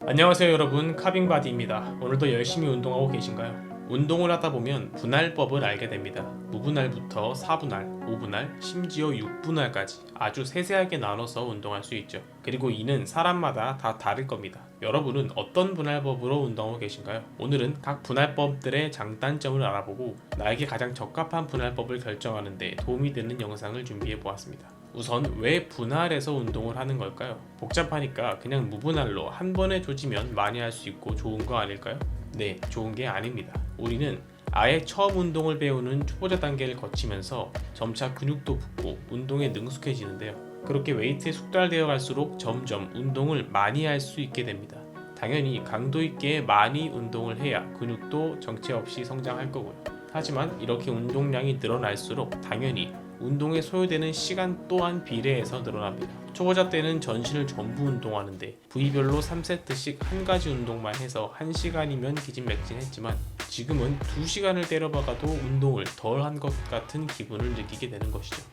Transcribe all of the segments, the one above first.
안녕하세요 여러분, 카빙바디입니다. 오늘도 열심히 운동하고 계신가요? 운동을 하다 보면 분할법을 알게 됩니다. 무분할부터 4분할, 5분할, 심지어 6분할까지 아주 세세하게 나눠서 운동할 수 있죠. 그리고 이는 사람마다 다 다를 겁니다. 여러분은 어떤 분할법으로 운동하고 계신가요? 오늘은 각 분할법들의 장단점을 알아보고 나에게 가장 적합한 분할법을 결정하는 데 도움이 되는 영상을 준비해 보았습니다. 우선 왜 분할해서 운동을 하는 걸까요? 복잡하니까 그냥 무분할로 한 번에 조지면 많이 할 수 있고 좋은 거 아닐까요? 네, 좋은 게 아닙니다. 우리는 아예 처음 운동을 배우는 초보자 단계를 거치면서 점차 근육도 붙고 운동에 능숙해지는데요. 그렇게 웨이트에 숙달되어 갈수록 점점 운동을 많이 할 수 있게 됩니다. 당연히 강도 있게 많이 운동을 해야 근육도 정체 없이 성장할 거고요. 하지만 이렇게 운동량이 늘어날수록 당연히 운동에 소요되는 시간 또한 비례해서 늘어납니다. 초보자 때는 전신을 전부 운동하는데 부위별로 3세트씩 한 가지 운동만 해서 1시간이면 기진맥진했지만 지금은 2시간을 때려박아도 운동을 덜 한 것 같은 기분을 느끼게 되는 것이죠.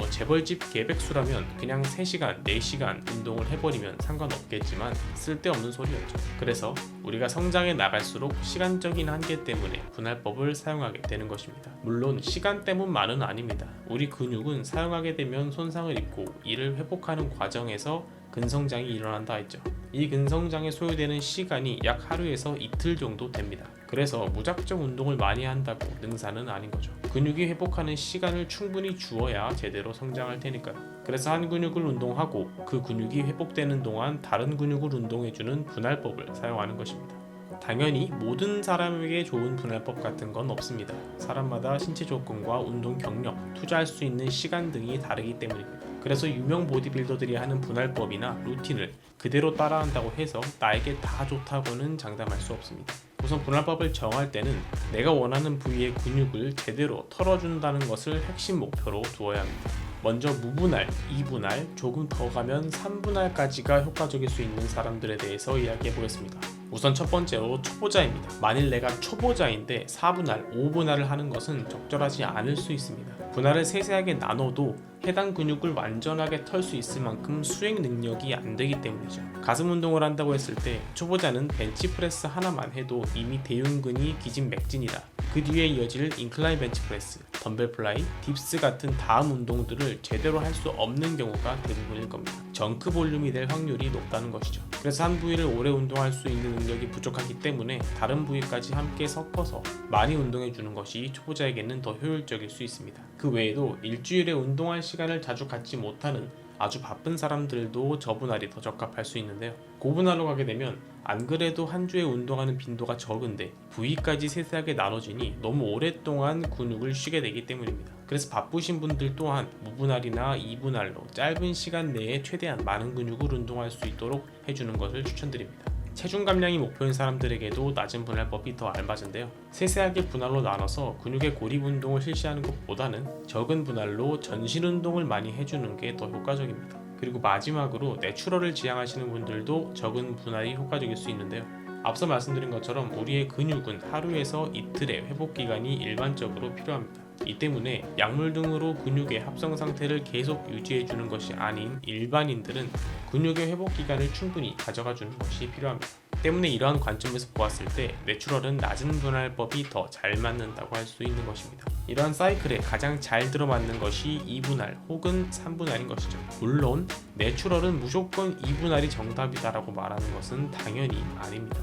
재벌집 개백수라면 그냥 3시간, 4시간 운동을 해버리면 상관없겠지만 쓸데없는 소리였죠. 그래서 우리가 성장해 나갈수록 시간적인 한계 때문에 분할법을 사용하게 되는 것입니다. 물론 시간 때문만은 아닙니다. 우리 근육은 사용하게 되면 손상을 입고 이를 회복하는 과정에서 근성장이 일어난다 했죠. 이 근성장에 소요되는 시간이 약 하루에서 이틀 정도 됩니다. 그래서 무작정 운동을 많이 한다고 능사는 아닌 거죠. 근육이 회복하는 시간을 충분히 주어야 제대로 성장할 테니까요. 그래서 한 근육을 운동하고 그 근육이 회복되는 동안 다른 근육을 운동해주는 분할법을 사용하는 것입니다. 당연히 모든 사람에게 좋은 분할법 같은 건 없습니다. 사람마다 신체 조건과 운동 경력, 투자할 수 있는 시간 등이 다르기 때문입니다. 그래서 유명 보디빌더들이 하는 분할법이나 루틴을 그대로 따라한다고 해서 나에게 다 좋다고는 장담할 수 없습니다. 우선 분할법을 정할 때는 내가 원하는 부위의 근육을 제대로 털어준다는 것을 핵심 목표로 두어야 합니다. 먼저 무분할, 2분할, 조금 더 가면 3분할까지가 효과적일 수 있는 사람들에 대해서 이야기해 보겠습니다. 우선 첫 번째로 초보자입니다. 만일 내가 초보자인데 4분할, 5분할을 하는 것은 적절하지 않을 수 있습니다. 분할을 세세하게 나눠도 해당 근육을 완전하게 털 수 있을 만큼 수행 능력이 안 되기 때문이죠. 가슴 운동을 한다고 했을 때 초보자는 벤치프레스 하나만 해도 이미 대흉근이 기진맥진이라 그 뒤에 이어질 인클라인 벤치프레스, 덤벨 플라이, 딥스 같은 다음 운동들을 제대로 할 수 없는 경우가 대부분일 겁니다. 정크 볼륨이 될 확률이 높다는 것이죠. 그래서 한 부위를 오래 운동할 수 있는 능력이 부족하기 때문에 다른 부위까지 함께 섞어서 많이 운동해 주는 것이 초보자에게는 더 효율적일 수 있습니다. 그 외에도 일주일에 운동할 시간을 자주 갖지 못하는 아주 바쁜 사람들도 저분할이 더 적합할 수 있는데요. 고분할로 가게 되면 안 그래도 한 주에 운동하는 빈도가 적은데 부위까지 세세하게 나눠지니 너무 오랫동안 근육을 쉬게 되기 때문입니다. 그래서 바쁘신 분들 또한 무분할이나 2분할로 짧은 시간 내에 최대한 많은 근육을 운동할 수 있도록 해주는 것을 추천드립니다. 체중 감량이 목표인 사람들에게도 낮은 분할법이 더 알맞은데요. 세세하게 분할로 나눠서 근육의 고립 운동을 실시하는 것보다는 적은 분할로 전신 운동을 많이 해주는 게 더 효과적입니다. 그리고 마지막으로 내추럴을 지향하시는 분들도 적은 분할이 효과적일 수 있는데요. 앞서 말씀드린 것처럼 우리의 근육은 하루에서 이틀의 회복 기간이 일반적으로 필요합니다. 이 때문에 약물 등으로 근육의 합성 상태를 계속 유지해 주는 것이 아닌 일반인들은 근육의 회복 기간을 충분히 가져가 주는 것이 필요합니다. 때문에 이러한 관점에서 보았을 때 내추럴은 낮은 분할법이 더 잘 맞는다고 할 수 있는 것입니다. 이러한 사이클에 가장 잘 들어맞는 것이 2분할 혹은 3분할인 것이죠. 물론 내추럴은 무조건 2분할이 정답이다라고 말하는 것은 당연히 아닙니다.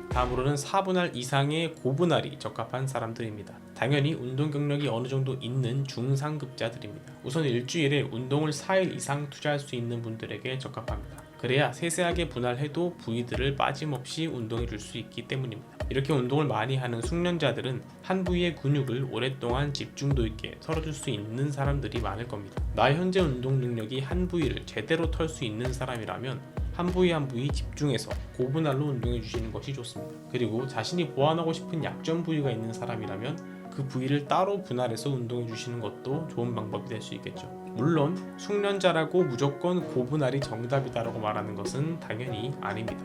다음으로는 4분할 이상의 고분할이 적합한 사람들입니다. 당연히 운동 경력이 어느 정도 있는 중상급자들입니다. 우선 일주일에 운동을 4일 이상 투자할 수 있는 분들에게 적합합니다. 그래야 세세하게 분할해도 부위들을 빠짐없이 운동해 줄 수 있기 때문입니다. 이렇게 운동을 많이 하는 숙련자들은 한 부위의 근육을 오랫동안 집중도 있게 털어줄 수 있는 사람들이 많을 겁니다. 나의 현재 운동 능력이 한 부위를 제대로 털 수 있는 사람이라면 한 부위 한 부위 집중해서 고분할로 운동해 주시는 것이 좋습니다. 그리고 자신이 보완하고 싶은 약점 부위가 있는 사람이라면 그 부위를 따로 분할해서 운동해 주시는 것도 좋은 방법이 될 수 있겠죠. 물론 숙련자라고 무조건 고분할이 정답이다라고 말하는 것은 당연히 아닙니다.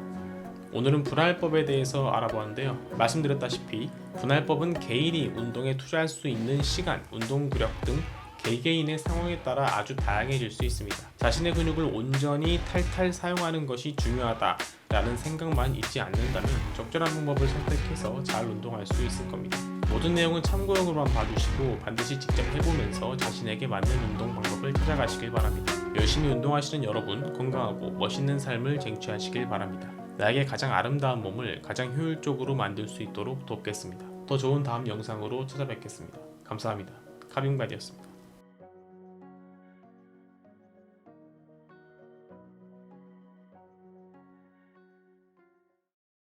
오늘은 분할법에 대해서 알아보았는데요. 말씀드렸다시피 분할법은 개인이 운동에 투자할 수 있는 시간, 운동 구력 등 개개인의 상황에 따라 아주 다양해질 수 있습니다. 자신의 근육을 온전히 탈탈 사용하는 것이 중요하다라는 생각만 있지 않는다면 적절한 방법을 선택해서 잘 운동할 수 있을 겁니다. 모든 내용은 참고용으로만 봐주시고 반드시 직접 해보면서 자신에게 맞는 운동 방법을 찾아가시길 바랍니다. 열심히 운동하시는 여러분, 건강하고 멋있는 삶을 쟁취하시길 바랍니다. 나에게 가장 아름다운 몸을 가장 효율적으로 만들 수 있도록 돕겠습니다. 더 좋은 다음 영상으로 찾아뵙겠습니다. 감사합니다. 카빙바디였습니다.